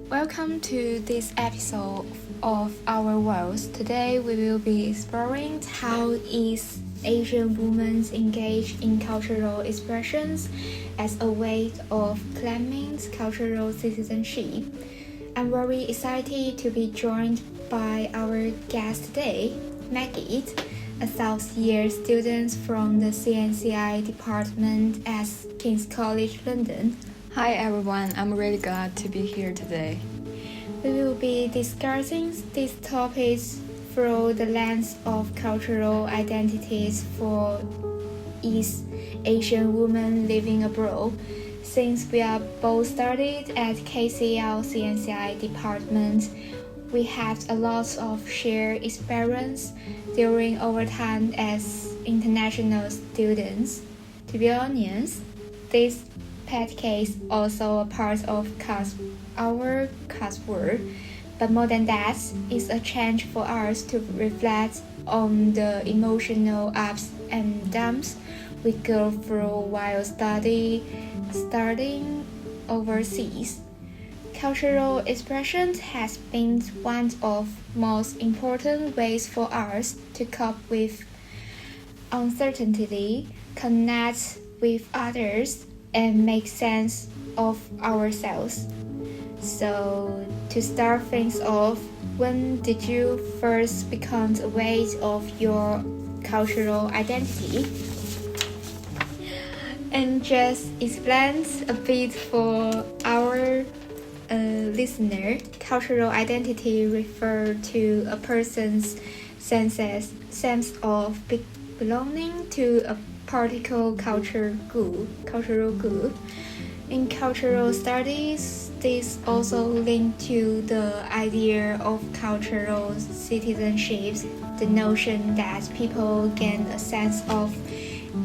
Welcome to this episode of Our Worlds. Today we will be exploring how East Asian women engage in cultural expressions as a way of claiming cultural citizenship. I'm very excited to be joined by our guest today, Maggie, a South-year student from the CNCI department at King's College London. Hi everyone, I'm really glad to be here today. We will be discussing these topics through the lens of cultural identities for East Asian women living abroad. Since we are both studied at KCL CNCI department, we have a lot of shared experience during our time as international students. To be honest, this podcast also a part of our coursework, but more than that, it's a chance for us to reflect on the emotional ups and downs we go through while studying overseas. Cultural expression has been one of most important ways for us to cope with uncertainty, connect with others, and make sense of ourselves. So, to start things off, when did you first become aware of your cultural identity? And just explain a bit for our listener. Cultural identity refers to a person's sense of belonging to a particular cultural group. In cultural studies, this also linked to the idea of cultural citizenship, the notion that people gain a sense of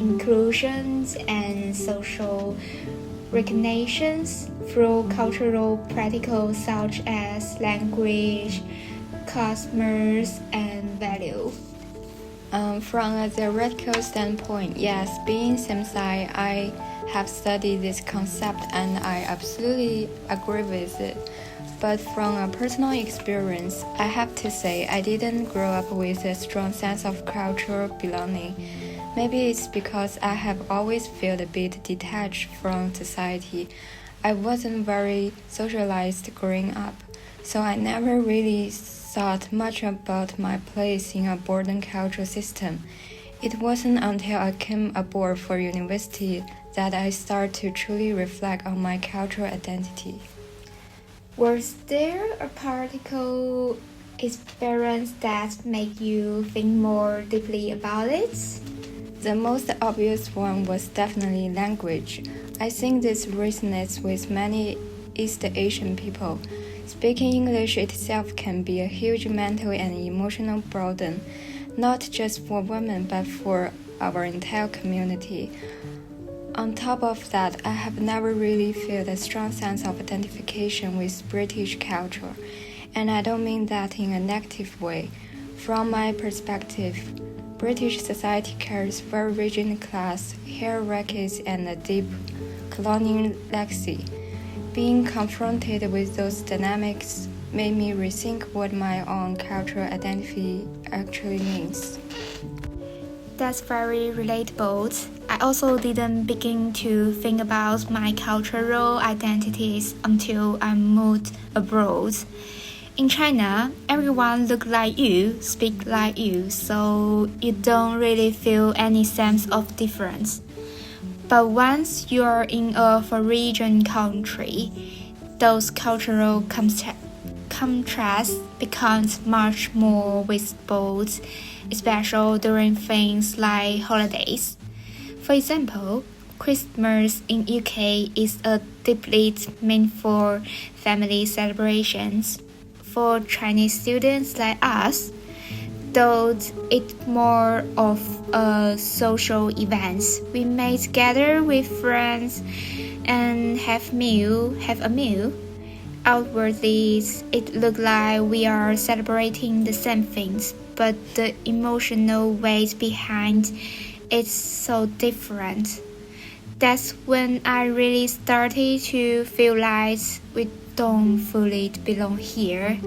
inclusion and social recognitions through cultural practices such as language, customs, and value. From a theoretical standpoint, yes, being SAMSI, I have studied this concept and I absolutely agree with it. But from a personal experience, I have to say I didn't grow up with a strong sense of cultural belonging. Maybe it's because I have always felt a bit detached from society. I wasn't very socialized growing up, so I never really thought much about my place in a boarding cultural system. It wasn't until I came aboard for university that I started to truly reflect on my cultural identity. Was there a particular experience that made you think more deeply about it? The most obvious one was definitely language. I think this resonates with many East Asian people. Speaking English itself can be a huge mental and emotional burden, not just for women but for our entire community. On top of that, I have never really felt a strong sense of identification with British culture, and I don't mean that in a negative way. From my perspective, British society carries very rigid class hierarchies and a deep colonial legacy. Being confronted with those dynamics made me rethink what my own cultural identity actually means. That's very relatable. I also didn't begin to think about my cultural identities until I moved abroad. In China, everyone looks like you, speaks like you, so you don't really feel any sense of difference. But once you're in a foreign country, those cultural contrasts become much more visible, especially during things like holidays. For example, Christmas in UK is a deeply meaningful family celebrations. For Chinese students like us, though it's more of a social event. We may gather with friends and have a meal. Outwardly, it looks like we are celebrating the same things, but the emotional weight behind it's so different. that's when I really started to feel like we don't fully belong here.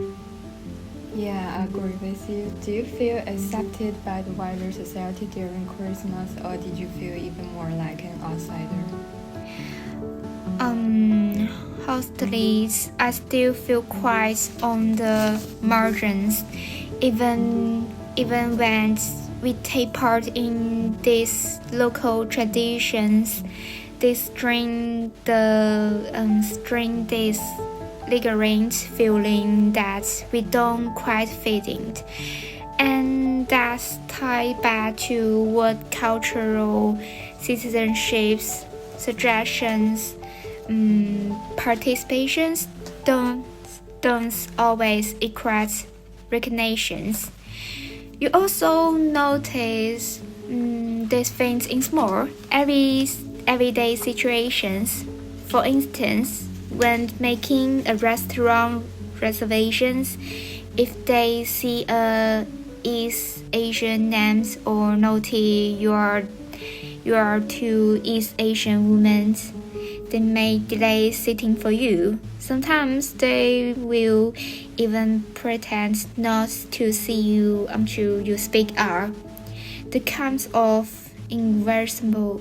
Yeah, I agree with you. Do you feel accepted by the wider society during Christmas, or did you feel even more like an outsider? Honestly, I still feel quite on the margins, even when we take part in these local traditions. They string this lingering feeling that we don't quite fit in, and that's tied back to what cultural citizenships suggestions. Participations don't always equate recognitions. You also notice these things in small, everyday situations. For instance, when making a restaurant reservations, if they see a East Asian names or notice you are two East Asian women, they may delay sitting for you. Sometimes they will even pretend not to see you until you speak up. The kinds of irreversible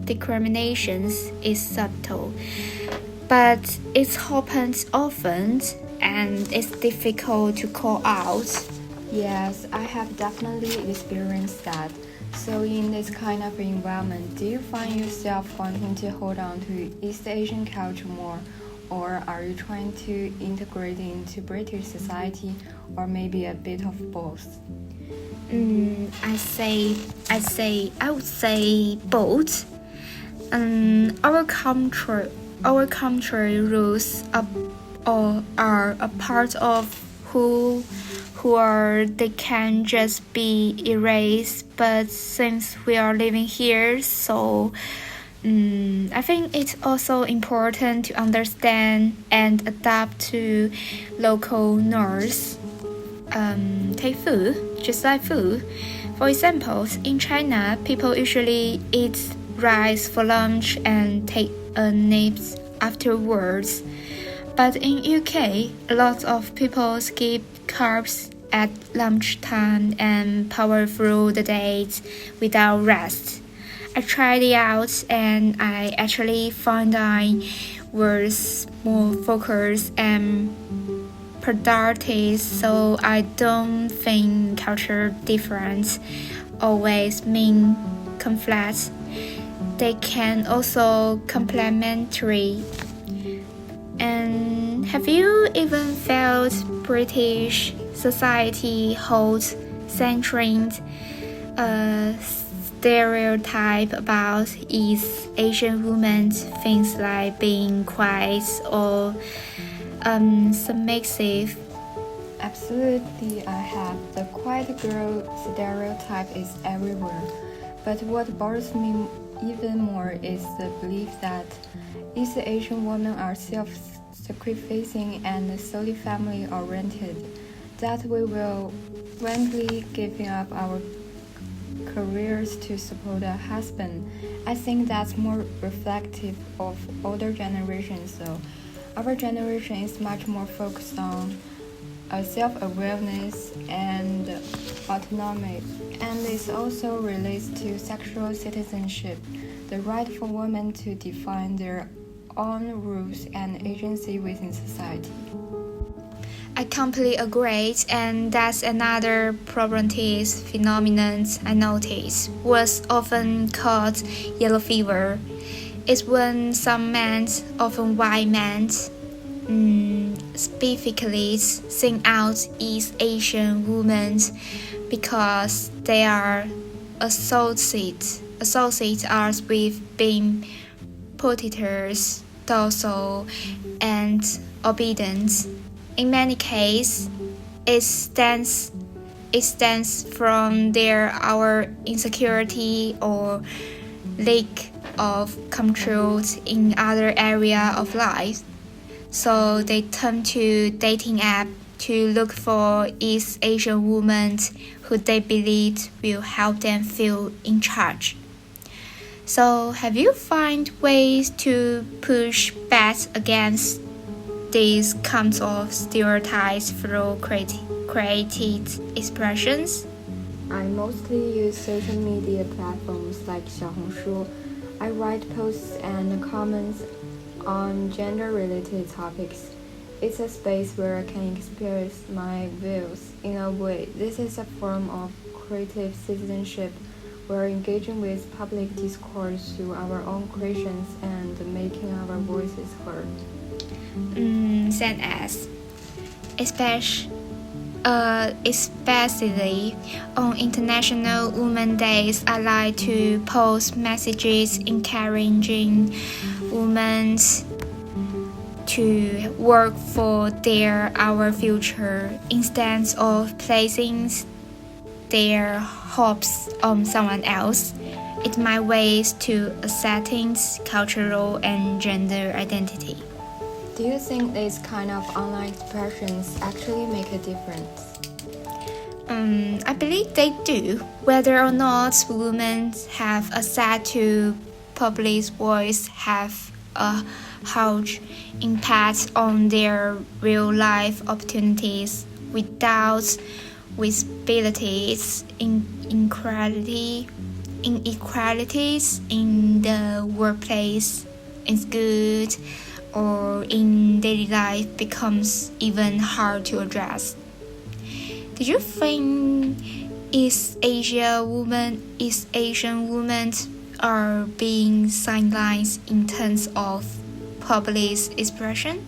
discriminations is subtle, but it happens often and it's difficult to call out. Yes, I have definitely experienced that. So, in this kind of environment, do you find yourself wanting to hold on to East Asian culture more, or are you trying to integrate into British society, or maybe a bit of both? I would say both. Our country rules are a part of who they can just be erased. But since we are living here, so I think it's also important to understand and adapt to local norms. Take food, just like food. For example, in China, people usually eat rice for lunch and take a nap afterwards. But in UK, a lot of people skip carbs at lunchtime and power through the day without rest. I tried it out and I actually found I was more focused and productive, so I don't think culture difference always mean conflict. They can also complementary. And have you even felt British society holds centering a stereotype about East Asian women, things like being quiet or submissive? Absolutely, I have. The quiet girl stereotype is everywhere. But what bothers me even more is the belief that East Asian women are self-sacrificing and solely family-oriented, that we will willingly giving up our careers to support a husband. I think that's more reflective of older generations, though. Our generation is much more focused on self-awareness and autonomy, and this also relates to sexual citizenship, the right for women to define their own rules and agency within society. I completely agree, and that's another problematic phenomenon I noticed was often called yellow fever. It's when some men, often white men, specifically sing out East Asian women because they are associate us with being potatoes, docile, and obedient. In many cases, it stems from our insecurity or lack of control in other area of life. So they turn to dating app to look for East Asian women who they believe will help them feel in charge. So, have you found ways to push back against these kinds of stereotypes through creative expressions? I mostly use social media platforms like Xiaohongshu. I write posts and comments on gender-related topics. It's a space where I can express my views. In a way, this is a form of creative citizenship. We're engaging with public discourse through our own creations and making our voices heard. Same as, especially especially on International Women's Days, I like to post messages encouraging women to work for our future instead of placing their hopes on someone else. It's my ways to accepting cultural and gender identity. Do you think these kind of online expressions actually make a difference? I believe they do. Whether or not women have access to public voice have a huge impact on their real life opportunities. Without visibilities, inequalities in the workplace, in school, or in daily life becomes even hard to address. Did you think East Asian women are being sidelined in terms of public expression?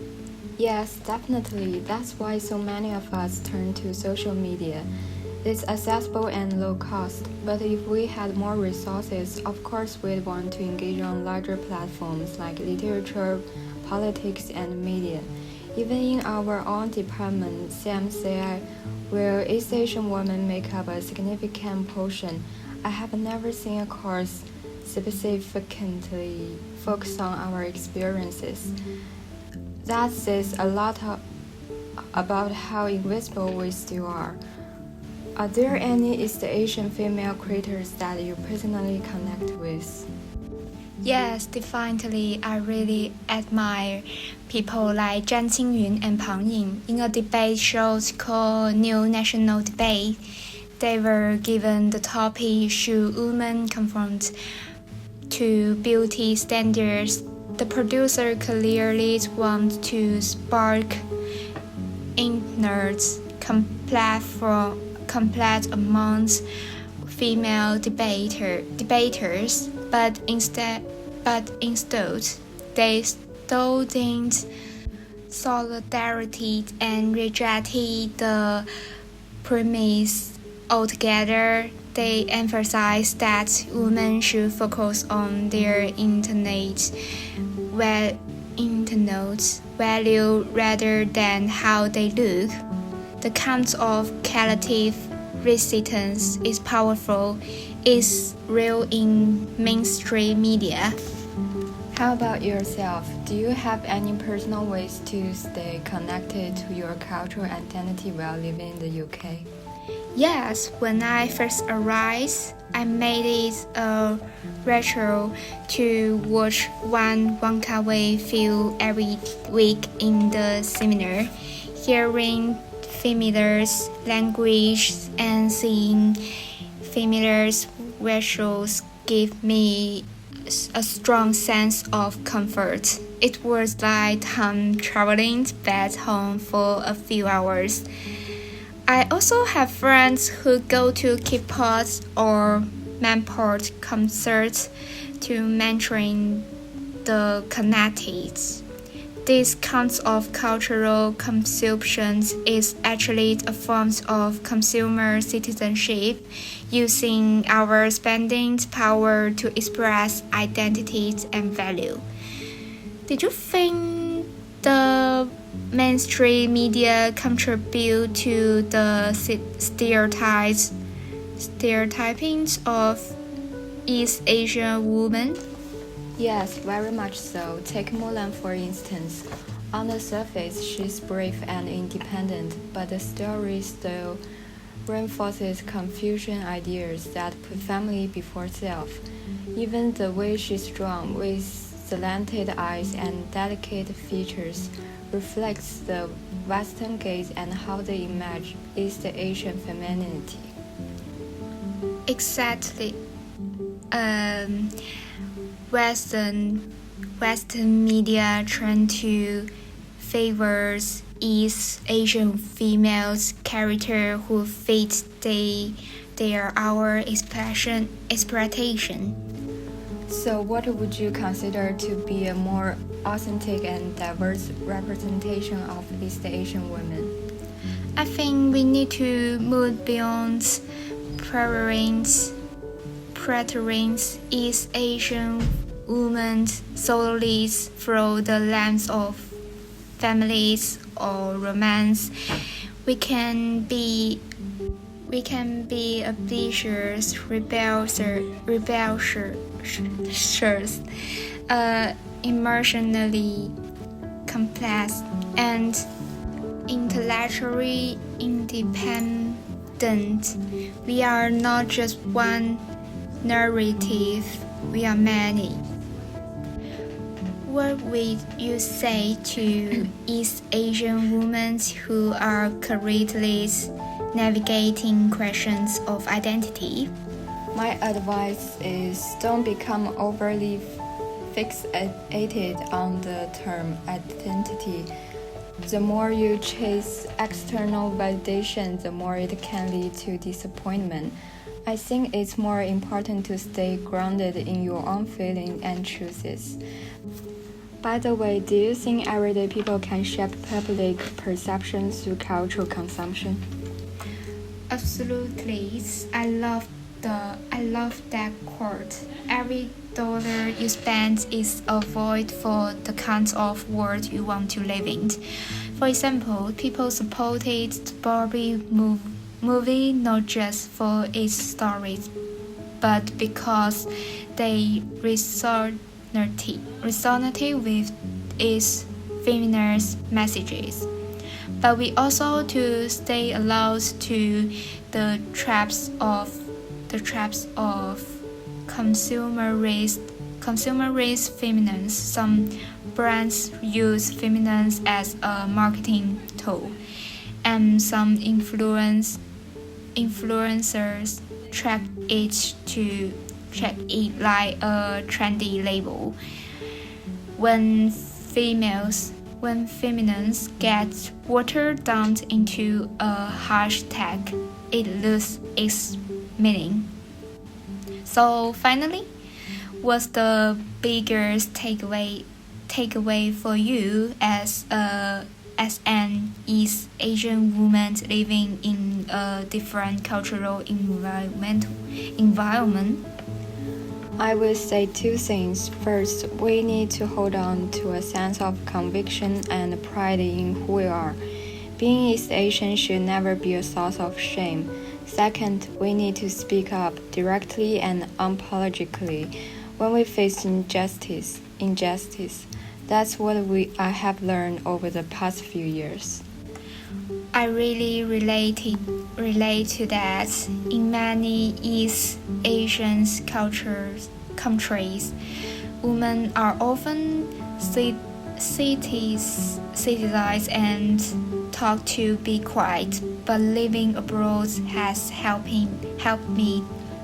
Yes, definitely. That's why so many of us turn to social media. It's accessible and low cost, but if we had more resources, of course we'd want to engage on larger platforms like literature, politics, and media. Even in our own department, CMCI, where East Asian women make up a significant portion, I have never seen a course specifically focused on our experiences. That says a lot about how invisible we still are. Are there any East Asian female creators that you personally connect with? Yes, definitely. I really admire people like Zhang Qingyun and Pang Ying. In a debate show called New National Debate, they were given the topic "Should women conform to beauty standards?" The producer clearly wants to spark interest complex amongst female debaters, but instead they student solidarity and rejected the premise altogether. They emphasize that women should focus on their internet value rather than how they look. The kind of collective resistance is powerful, is real in mainstream media. How about yourself? Do you have any personal ways to stay connected to your cultural identity while living in the UK? Yes, when I first arrived, I made it a ritual to watch one Wong Kar-wai film every week in the seminar. Hearing familiar language and seeing familiar visuals gave me a strong sense of comfort. It was like traveling back home for a few hours. I also have friends who go to K-pop or Manport concerts to mentoring the connected. This kind of cultural consumption is actually a form of consumer citizenship, using our spending power to express identities and value. Did you think the mainstream media contribute to the stereotyping of East Asian women? Yes, very much so. Take Mulan for instance. On the surface, she's brave and independent, but the story still reinforces Confucian ideas that put family before self. Even the way she's drawn, with slanted eyes and delicate features, reflects the Western gaze and how they imagine East Asian femininity. Exactly. Western media trend to favors East Asian females character who fit our expectation. So, what would you consider to be a more authentic and diverse representation of East Asian women? I think we need to move beyond preference East Asian women solely through the lens of families or romance. We can be ambitious, emotionally complex, and intellectually independent. We are not just one narrative, we are many. What would you say to East Asian women who are currently navigating questions of identity? My advice is don't become overly fixated on the term identity. The more you chase external validation, the more it can lead to disappointment. I think it's more important to stay grounded in your own feelings and choices. By the way, do you think everyday people can shape public perception through cultural consumption? Absolutely. I love that quote. Every dollar you spend is a vote for the kind of world you want to live in. For example, people supported the Barbie movie not just for its stories, but because they resonated with its feminist messages. But we also to stay allowed to the traps of consumerist feminism. Some brands use feminism as a marketing tool, and some influencers track it like a trendy label. When feminism gets watered down into a hashtag, it loses its meaning. So finally, what's the biggest takeaway for you as an East Asian woman living in a different cultural environment? I will say two things. First, we need to hold on to a sense of conviction and pride in who we are. Being East Asian should never be a source of shame. Second, we need to speak up directly and unapologetically when we face injustice. That's what I have learned over the past few years. I really relate to that. In many East Asian countries, women are often criticized and taught to be quiet. But living abroad has helped me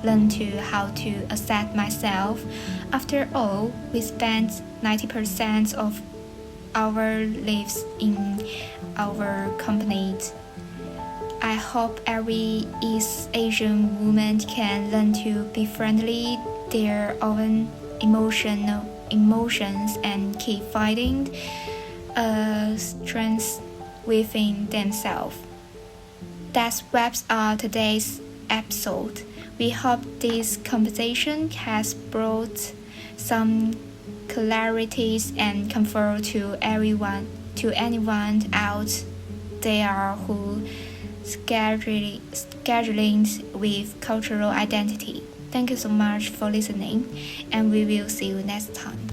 learn how to accept myself. After all, we spend 90% of our lives in our company. I hope every East Asian woman can learn to be friendly their own emotions and keep finding strength within themselves. That wraps up today's episode. We hope this conversation has brought some clarities and comfort to anyone out there who scheduling with cultural identity. Thank you so much for listening, and we will see you next time.